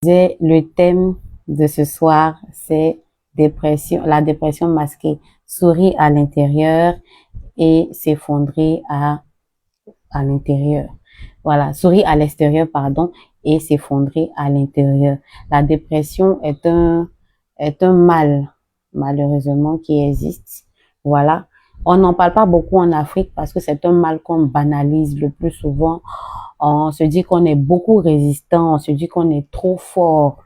Le thème de ce soir, c'est dépression, la dépression masquée. Sourire à l'intérieur et s'effondrer à l'intérieur. Voilà, sourire à l'extérieur, pardon, et s'effondrer à l'intérieur. La dépression est un mal, malheureusement, qui existe. Voilà. On n'en parle pas beaucoup en Afrique parce que c'est un mal qu'on banalise le plus souvent. On se dit qu'on est beaucoup résistant, on se dit qu'on est trop fort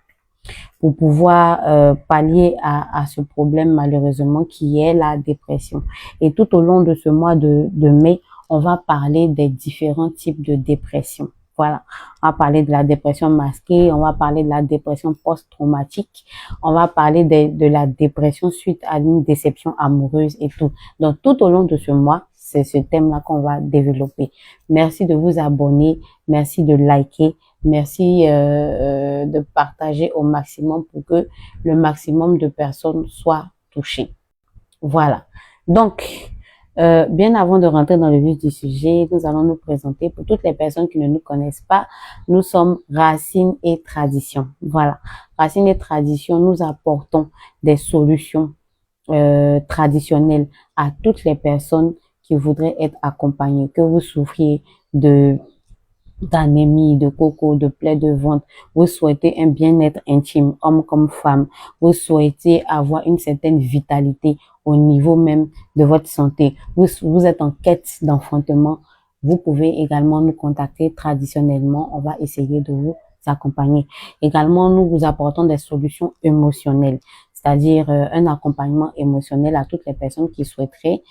pour pouvoir pallier à ce problème malheureusement qui est la dépression. Et tout au long de ce mois de mai, on va parler des différents types de dépression. Voilà, on va parler de la dépression masquée, on va parler de la dépression post-traumatique, on va parler de la dépression suite à une déception amoureuse et tout. Donc, tout au long de ce mois, c'est ce thème-là qu'on va développer. Merci de vous abonner, merci de liker, merci de partager au maximum pour que le maximum de personnes soient touchées. Voilà. Donc, bien avant de rentrer dans le vif du sujet, nous allons nous présenter. Pour toutes les personnes qui ne nous connaissent pas, nous sommes Racines et Traditions. Voilà. Racines et Traditions, nous apportons des solutions traditionnelles à toutes les personnes qui voudraient être accompagnées, que vous souffriez d'anémie, de coco, de plaies de ventre, vous souhaitez un bien-être intime, homme comme femme, vous souhaitez avoir une certaine vitalité au niveau même de votre santé, vous êtes en quête d'enfantement, vous pouvez également nous contacter traditionnellement, on va essayer de vous accompagner. Également, nous vous apportons des solutions émotionnelles, c'est-à-dire un accompagnement émotionnel à toutes les personnes qui souhaiteraient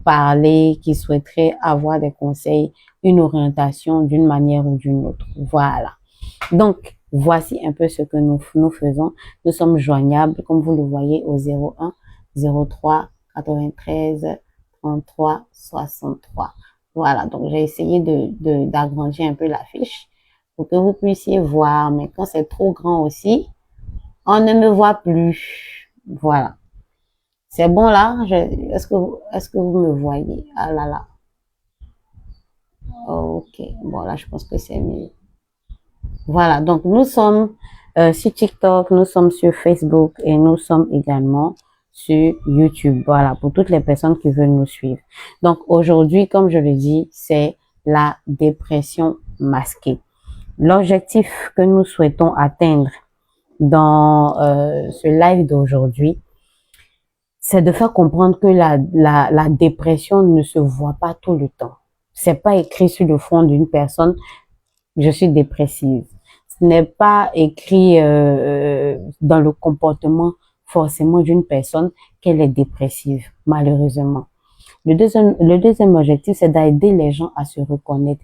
parler, qui souhaiteraient avoir des conseils, une orientation d'une manière ou d'une autre. Voilà. Donc, voici un peu ce que nous faisons. Nous sommes joignables, comme vous le voyez, au 01 03 93 33 63. Voilà, donc j'ai essayé d'agrandir un peu la fiche pour que vous puissiez voir, mais quand c'est trop grand aussi, on ne me voit plus. Voilà. C'est bon là? Est-ce que vous me voyez? Ah là là. Ok. Bon là, je pense que c'est mieux. Voilà. Donc, nous sommes sur TikTok, nous sommes sur Facebook et nous sommes également sur YouTube. Voilà. Pour toutes les personnes qui veulent nous suivre. Donc, aujourd'hui, comme je le dis, c'est la dépression masquée. L'objectif que nous souhaitons atteindre dans ce live d'aujourd'hui, c'est de faire comprendre que la dépression ne se voit pas tout le temps. C'est pas écrit sur le front d'une personne, je suis dépressive. Ce n'est pas écrit dans le comportement forcément d'une personne qu'elle est dépressive, malheureusement. Le deuxième objectif, c'est d'aider les gens à se reconnaître.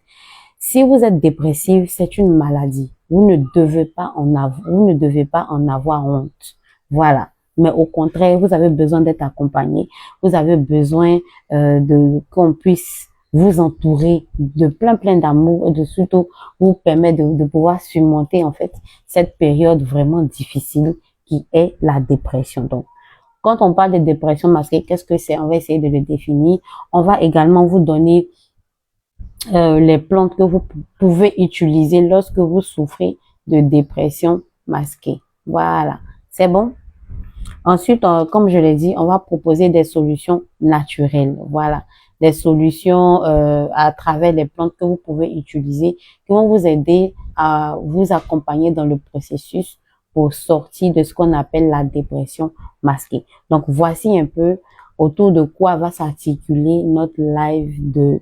Si vous êtes dépressive, c'est une maladie. Vous ne devez pas en avoir honte. Voilà. Mais au contraire, vous avez besoin d'être accompagné. Vous avez besoin qu'on puisse vous entourer de plein d'amour et de surtout vous permettre de pouvoir surmonter en fait cette période vraiment difficile qui est la dépression. Donc, quand on parle de dépression masquée, qu'est-ce que c'est? On va essayer de le définir. On va également vous donner les plantes que vous pouvez utiliser lorsque vous souffrez de dépression masquée. Voilà, c'est bon? Ensuite, comme je l'ai dit, on va proposer des solutions naturelles. Voilà, des solutions à travers les plantes que vous pouvez utiliser qui vont vous aider à vous accompagner dans le processus pour sortir de ce qu'on appelle la dépression masquée. Donc, voici un peu autour de quoi va s'articuler notre live de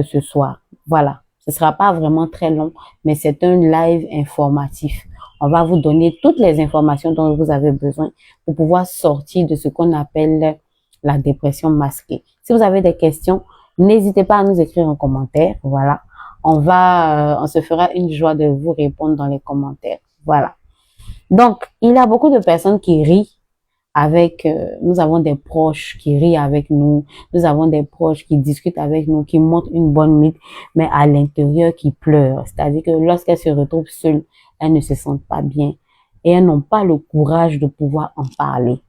ce soir. Voilà, ce sera pas vraiment très long, mais c'est un live informatif. On va vous donner toutes les informations dont vous avez besoin pour pouvoir sortir de ce qu'on appelle la dépression masquée. Si vous avez des questions, n'hésitez pas à nous écrire en commentaire. Voilà, on se fera une joie de vous répondre dans les commentaires. Voilà. Donc, il y a beaucoup de personnes qui rient avec, nous avons des proches qui rient avec nous, nous avons des proches qui discutent avec nous, qui montrent une bonne mine, mais à l'intérieur qui pleurent. C'est-à-dire que lorsqu'elles se retrouvent seules, elles ne se sentent pas bien et elles n'ont pas le courage de pouvoir en parler.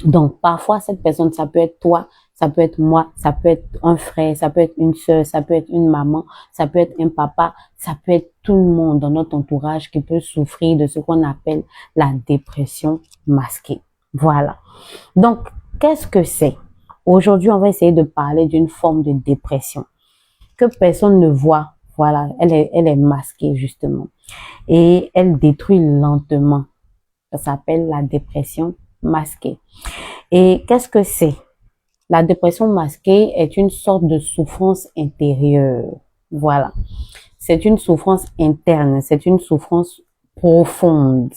Donc, parfois, cette personne, ça peut être toi, ça peut être moi, ça peut être un frère, ça peut être une sœur, ça peut être une maman, ça peut être un papa, ça peut être tout le monde dans notre entourage qui peut souffrir de ce qu'on appelle la dépression masquée. Voilà. Donc, qu'est-ce que c'est? Aujourd'hui, on va essayer de parler d'une forme de dépression que personne ne voit. Voilà, elle est masquée justement. Et elle détruit lentement. Ça s'appelle la dépression masquée. Et qu'est-ce que c'est? La dépression masquée est une sorte de souffrance intérieure. Voilà. C'est une souffrance interne, c'est une souffrance profonde.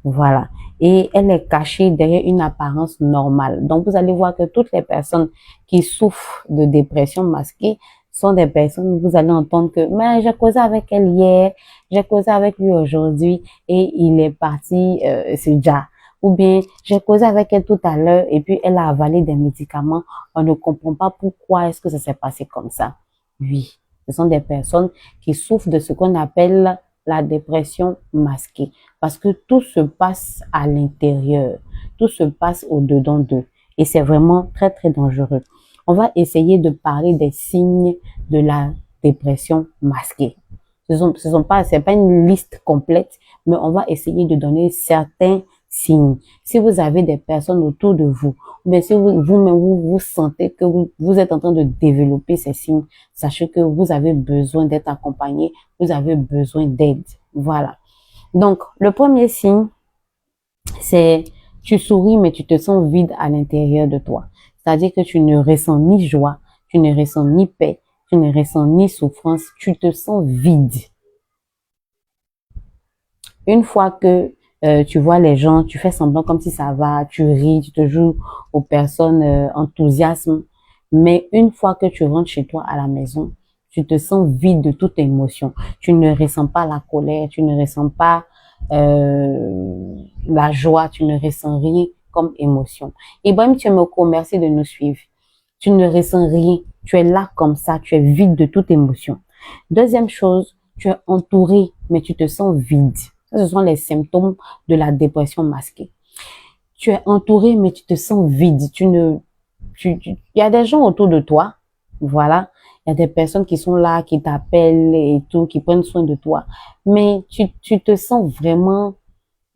Voilà. Et elle est cachée derrière une apparence normale. Donc, vous allez voir que toutes les personnes qui souffrent de dépression masquée sont des personnes, vous allez entendre que, mais j'ai causé avec elle hier, j'ai causé avec lui aujourd'hui et il est parti, c'est déjà. Ou bien, j'ai causé avec elle tout à l'heure et puis elle a avalé des médicaments. On ne comprend pas pourquoi est-ce que ça s'est passé comme ça. Oui, ce sont des personnes qui souffrent de ce qu'on appelle la dépression masquée. Parce que tout se passe à l'intérieur. Tout se passe au-dedans d'eux. Et c'est vraiment très, très dangereux. On va essayer de parler des signes de la dépression masquée. C'est pas une liste complète, mais on va essayer de donner certains signes. Si vous avez des personnes autour de vous, ou bien si vous-même vous sentez que vous êtes en train de développer ces signes, sachez que vous avez besoin d'être accompagné, vous avez besoin d'aide. Voilà. Donc, le premier signe, c'est tu souris mais tu te sens vide à l'intérieur de toi. C'est-à-dire que tu ne ressens ni joie, tu ne ressens ni paix, tu ne ressens ni souffrance, tu te sens vide. Une fois que tu vois les gens, tu fais semblant comme si ça va, tu ris, tu te joues aux personnes enthousiasme. Mais une fois que tu rentres chez toi à la maison, tu te sens vide de toute émotion. Tu ne ressens pas la colère, tu ne ressens pas la joie, tu ne ressens rien comme émotion. Ibrahim Tchemoko, merci de nous suivre. Tu ne ressens rien, tu es là comme ça, tu es vide de toute émotion. Deuxième chose, tu es entouré, mais tu te sens vide. Ça, ce sont les symptômes de la dépression masquée. Tu es entouré, mais tu te sens vide. Il y a des gens autour de toi, voilà. Il y a des personnes qui sont là, qui t'appellent et tout, qui prennent soin de toi. Mais tu te sens vraiment,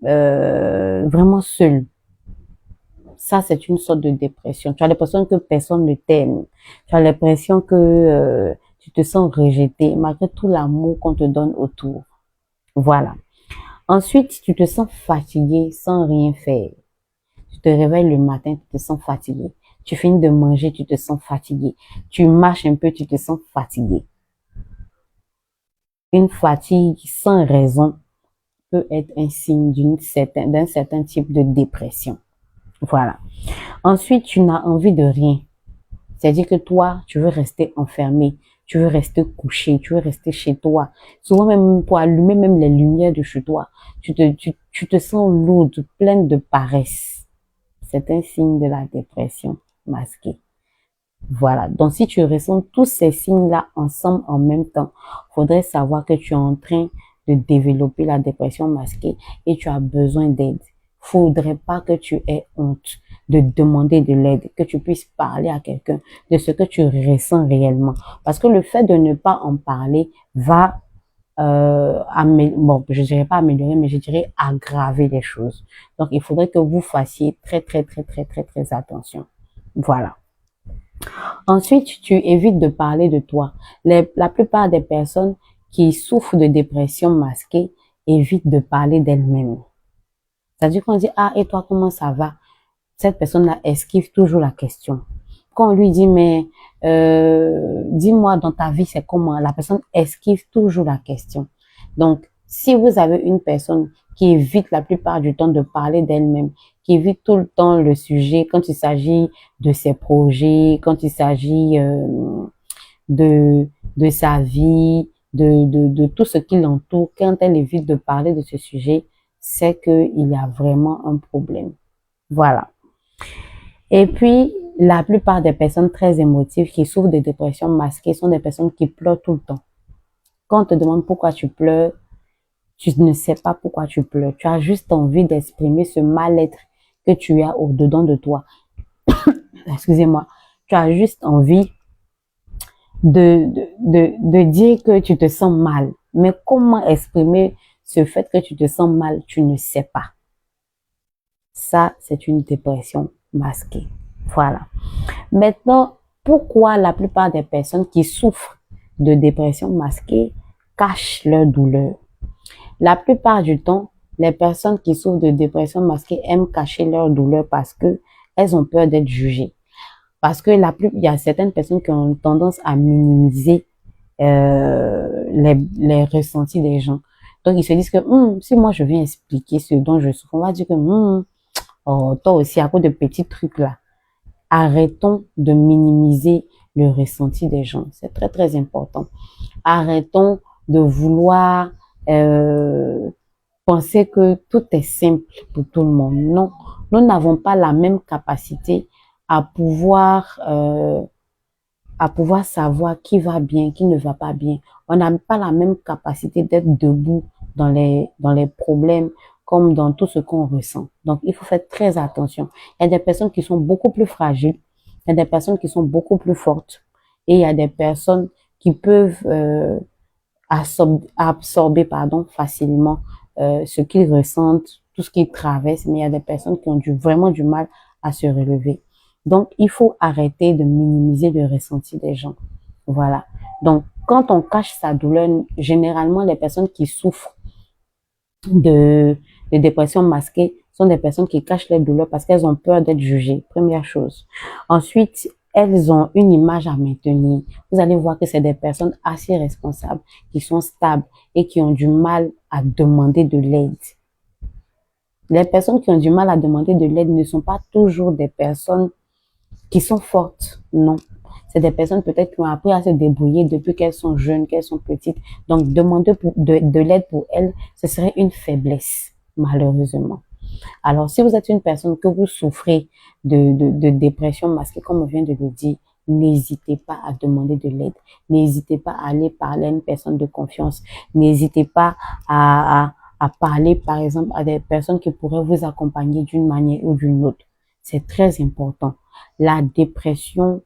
vraiment seul. Ça, c'est une sorte de dépression. Tu as l'impression que personne ne t'aime. Tu as l'impression que tu te sens rejeté malgré tout l'amour qu'on te donne autour. Voilà. Ensuite, tu te sens fatigué sans rien faire. Tu te réveilles le matin, tu te sens fatigué. Tu finis de manger, tu te sens fatigué. Tu marches un peu, tu te sens fatigué. Une fatigue sans raison peut être un signe d'un certain type de dépression. Voilà. Ensuite, tu n'as envie de rien. C'est-à-dire que toi, tu veux rester enfermé, tu veux rester couché, tu veux rester chez toi. Souvent même pour allumer même les lumières de chez toi, tu te sens lourde, pleine de paresse. C'est un signe de la dépression masquée. Voilà. Donc, si tu ressens tous ces signes-là ensemble en même temps, faudrait savoir que tu es en train de développer la dépression masquée et tu as besoin d'aide. Faudrait pas que tu aies honte de demander de l'aide, que tu puisses parler à quelqu'un de ce que tu ressens réellement. Parce que le fait de ne pas en parler va, bon, je dirais pas améliorer, mais je dirais aggraver les choses. Donc, il faudrait que vous fassiez très attention. Voilà. Ensuite, tu évites de parler de toi. La plupart des personnes qui souffrent de dépression masquée évitent de parler d'elles-mêmes. C'est-à-dire qu'on dit, ah, et toi, comment ça va? Cette personne-là esquive toujours la question. Quand on lui dit, mais dis-moi dans ta vie, c'est comment? La personne esquive toujours la question. Donc, si vous avez une personne qui évite la plupart du temps de parler d'elle-même, qui évite tout le temps le sujet quand il s'agit de ses projets, quand il s'agit de sa vie, de tout ce qui l'entoure, quand elle évite de parler de ce sujet, c'est qu'il y a vraiment un problème. Voilà. Et puis, la plupart des personnes très émotives qui souffrent de dépression masquée sont des personnes qui pleurent tout le temps. Quand on te demande pourquoi tu pleures, tu ne sais pas pourquoi tu pleures. Tu as juste envie d'exprimer ce mal-être que tu as au-dedans de toi. Excusez-moi. Tu as juste envie de dire que tu te sens mal. Mais comment exprimer ce fait que tu te sens mal, tu ne sais pas. Ça, c'est une dépression masquée. Voilà. Maintenant, pourquoi la plupart des personnes qui souffrent de dépression masquée cachent leur douleur? La plupart du temps, les personnes qui souffrent de dépression masquée aiment cacher leur douleur parce que elles ont peur d'être jugées. Parce que il y a certaines personnes qui ont tendance à minimiser les ressentis des gens. Donc, ils se disent que si moi je viens expliquer ce dont je souffre, on va dire que oh, toi aussi, à cause de petits trucs là. Arrêtons de minimiser le ressenti des gens. C'est très, très important. Arrêtons de vouloir penser que tout est simple pour tout le monde. Non, nous n'avons pas la même capacité à pouvoir savoir qui va bien, qui ne va pas bien. On n'a pas la même capacité d'être debout dans les problèmes comme dans tout ce qu'on ressent. Donc, il faut faire très attention. Il y a des personnes qui sont beaucoup plus fragiles, il y a des personnes qui sont beaucoup plus fortes et il y a des personnes qui peuvent absorber facilement ce qu'ils ressentent, tout ce qu'ils traversent, mais il y a des personnes qui ont vraiment du mal à se relever. Donc, il faut arrêter de minimiser le ressenti des gens. Voilà. Donc, quand on cache sa douleur, généralement, les personnes qui souffrent de dépression masquée sont des personnes qui cachent leur douleur parce qu'elles ont peur d'être jugées. Première chose. Ensuite, elles ont une image à maintenir. Vous allez voir que c'est des personnes assez responsables, qui sont stables et qui ont du mal à demander de l'aide. Les personnes qui ont du mal à demander de l'aide ne sont pas toujours des personnes qui sont fortes, non. C'est des personnes peut-être qui ont appris à se débrouiller depuis qu'elles sont jeunes, qu'elles sont petites. Donc, demander de l'aide pour elles, ce serait une faiblesse, malheureusement. Alors, si vous êtes une personne que vous souffrez de dépression masquée, comme on vient de le dire, n'hésitez pas à demander de l'aide. N'hésitez pas à aller parler à une personne de confiance. N'hésitez pas à parler, par exemple, à des personnes qui pourraient vous accompagner d'une manière ou d'une autre. C'est très important. La dépression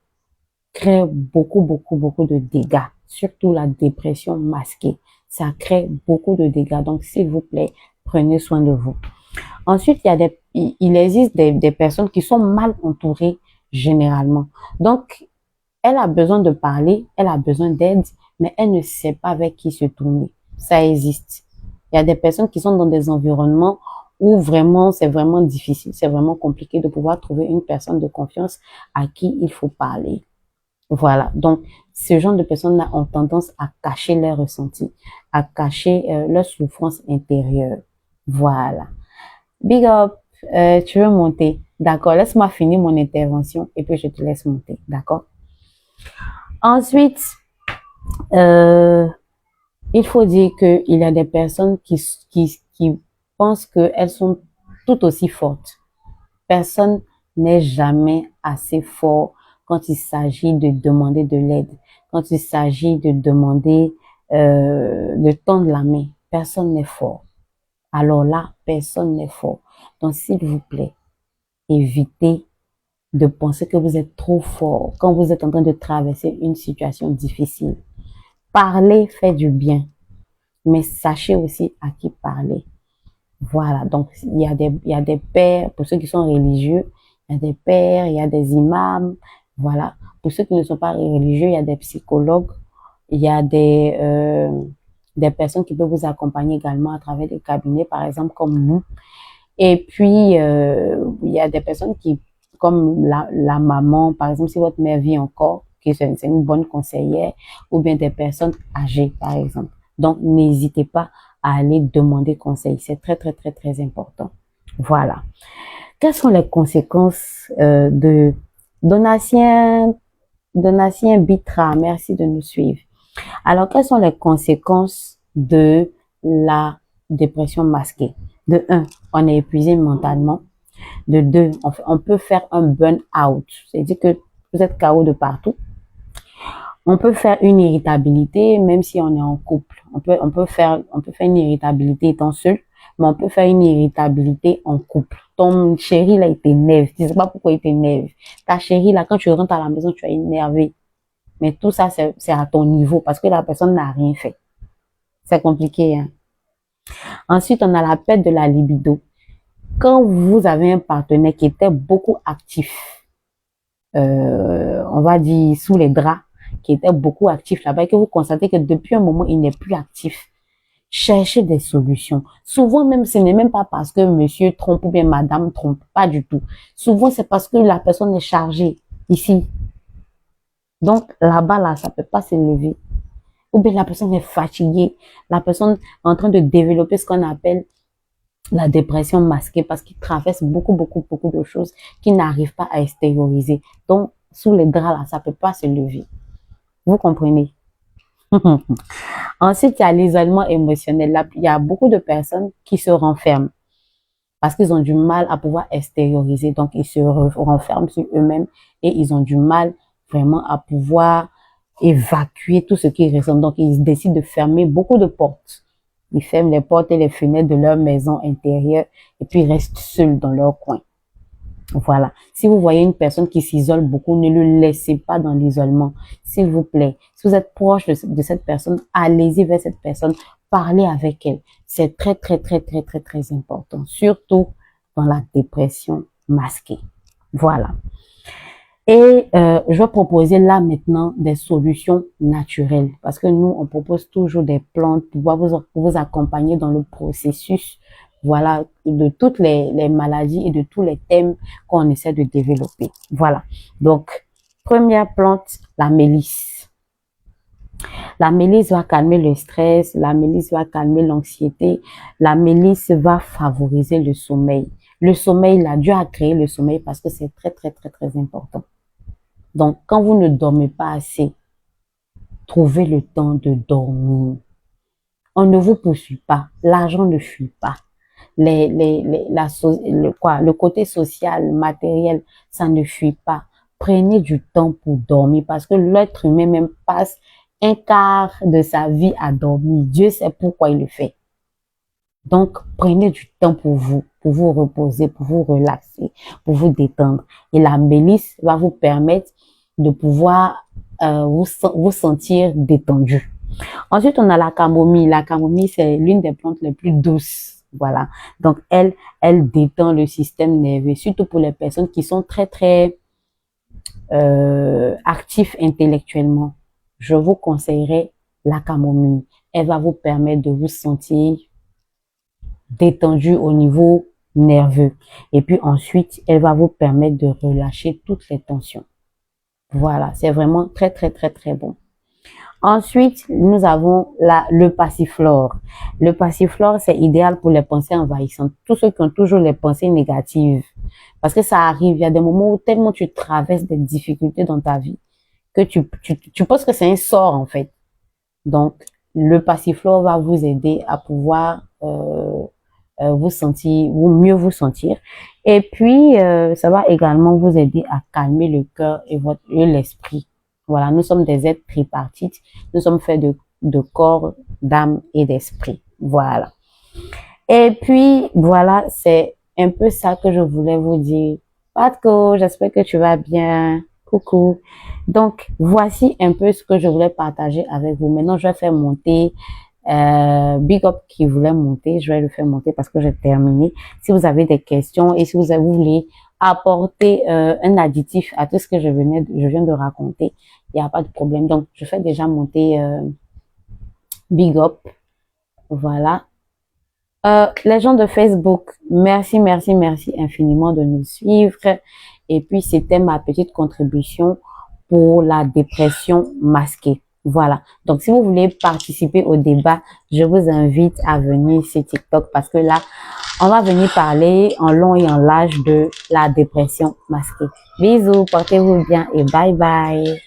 crée beaucoup, beaucoup, beaucoup de dégâts. Surtout la dépression masquée. Ça crée beaucoup de dégâts. Donc, s'il vous plaît, prenez soin de vous. Ensuite, il existe des personnes qui sont mal entourées généralement. Donc, elle a besoin de parler, elle a besoin d'aide, mais elle ne sait pas avec qui se tourner. Ça existe. Il y a des personnes qui sont dans des environnements où vraiment, c'est vraiment difficile, c'est vraiment compliqué de pouvoir trouver une personne de confiance à qui il faut parler. Voilà. Donc, ce genre de personnes-là ont tendance à cacher leurs ressentis, à cacher leur souffrance intérieure. Voilà. Big up, tu veux monter? D'accord, laisse-moi finir mon intervention et puis je te laisse monter. D'accord? Ensuite, il faut dire qu'il y a des personnes qui pensent qu'elles sont tout aussi fortes. Personne n'est jamais assez fort quand il s'agit de demander de l'aide, quand il s'agit de demander, de tendre la main. Personne n'est fort. Alors là, personne n'est fort. Donc, s'il vous plaît, évitez de penser que vous êtes trop fort quand vous êtes en train de traverser une situation difficile. Parler fait du bien, mais sachez aussi à qui parler. Voilà, donc il y a des pères, pour ceux qui sont religieux, il y a des pères, il y a des imams, voilà. Pour ceux qui ne sont pas religieux, il y a des psychologues, il y a des personnes qui peuvent vous accompagner également à travers des cabinets, par exemple, comme nous. Et puis, il y a des personnes qui, comme la maman, par exemple, si votre mère vit encore, c'est une bonne conseillère, ou bien des personnes âgées, par exemple. Donc, n'hésitez pas à aller demander conseil. C'est très, très, très, très important. Voilà. Quelles sont les conséquences de Donatien Bitra? Merci de nous suivre. Alors, quelles sont les conséquences de la dépression masquée? De 1, on est épuisé mentalement. De 2, on peut faire un burn-out. C'est-à-dire que vous êtes KO de partout. On peut faire une irritabilité même si on est en couple. On peut faire une irritabilité étant seul, mais on peut faire une irritabilité en couple. Ton chéri là, il t'énerve. Tu sais pas pourquoi il t'énerve. Ta chérie là, quand tu rentres à la maison, tu es énervé. Mais tout ça, c'est à ton niveau parce que la personne n'a rien fait. C'est compliqué, hein. Ensuite, on a la perte de la libido. Quand vous avez un partenaire qui était beaucoup actif, on va dire sous les draps, qui était beaucoup actif là-bas, et que vous constatez que depuis un moment, il n'est plus actif, cherchez des solutions. Souvent même, ce n'est même pas parce que monsieur trompe ou bien madame trompe, pas du tout. Souvent, c'est parce que la personne est chargée ici. Donc, là-bas, là, ça peut pas s'élever. Ou bien la personne est fatiguée. La personne est en train de développer ce qu'on appelle la dépression masquée parce qu'il traverse beaucoup de choses qu'il n'arrive pas à extérioriser. Donc, sous les draps, là, ça peut pas se lever. Vous comprenez? Ensuite, il y a l'isolement émotionnel. Là, il y a beaucoup de personnes qui se renferment parce qu'ils ont du mal à pouvoir extérioriser. Donc, ils se renferment sur eux-mêmes et ils ont du mal vraiment à pouvoir évacuer tout ce qu'ils ressentent. Donc, ils décident de fermer beaucoup de portes. Ils ferment les portes et les fenêtres de leur maison intérieure et puis ils restent seuls dans leur coin. Voilà. Si vous voyez une personne qui s'isole beaucoup, ne le laissez pas dans l'isolement. S'il vous plaît. Si vous êtes proche de cette personne, allez-y vers cette personne. Parlez avec elle. C'est très important. Surtout dans la dépression masquée. Voilà. Et je vais proposer là maintenant des solutions naturelles parce que nous, on propose toujours des plantes pour pouvoir vous accompagner dans le processus, voilà, de toutes les maladies et de tous les thèmes qu'on essaie de développer. Voilà. Donc, première plante, la mélisse. La mélisse va calmer le stress, la mélisse va calmer l'anxiété, la mélisse va favoriser le sommeil. Le sommeil, là, Dieu a créé le sommeil parce que c'est très important. Donc, quand vous ne dormez pas assez, trouvez le temps de dormir. On ne vous poursuit pas. L'argent ne fuit pas. Le côté social, matériel, ça ne fuit pas. Prenez du temps pour dormir parce que l'être humain même passe un quart de sa vie à dormir. Dieu sait pourquoi il le fait. Donc, prenez du temps pour vous reposer, pour vous relaxer, pour vous détendre. Et la mélisse va vous permettre de pouvoir vous sentir détendu. Ensuite, on a la camomille. La camomille, c'est l'une des plantes les plus douces. Voilà. Donc, elle détend le système nerveux, surtout pour les personnes qui sont très actifs intellectuellement. Je vous conseillerais la camomille. Elle va vous permettre de vous sentir détendu au niveau nerveux. Et puis ensuite, elle va vous permettre de relâcher toutes les tensions. Voilà, c'est vraiment très bon. Ensuite, nous avons le passiflore. Le passiflore, c'est idéal pour les pensées envahissantes. Tous ceux qui ont toujours les pensées négatives. Parce que ça arrive, il y a des moments où tellement tu traverses des difficultés dans ta vie que tu penses que c'est un sort en fait. Donc, le passiflore va vous aider à pouvoir mieux vous sentir. Et puis, ça va également vous aider à calmer le cœur et l'esprit. Voilà, nous sommes des êtres tripartites. Nous sommes faits de corps, d'âme et d'esprit. Voilà. Et puis, voilà, c'est un peu ça que je voulais vous dire. Patko, j'espère que tu vas bien. Coucou. Donc, voici un peu ce que je voulais partager avec vous. Maintenant, je vais faire monter Big Up qui voulait monter. Je vais le faire monter parce que j'ai terminé. Si vous avez des questions et si vous voulez apporter un additif à tout ce que je viens de raconter, il n'y a pas de problème. Donc, je fais déjà monter Big Up. Voilà. Les gens de Facebook, merci infiniment de nous suivre. Et puis, c'était ma petite contribution pour la dépression masquée. Voilà. Donc, si vous voulez participer au débat, je vous invite à venir sur TikTok parce que là, on va venir parler en long et en large de la dépression masquée. Bisous, portez-vous bien et bye bye.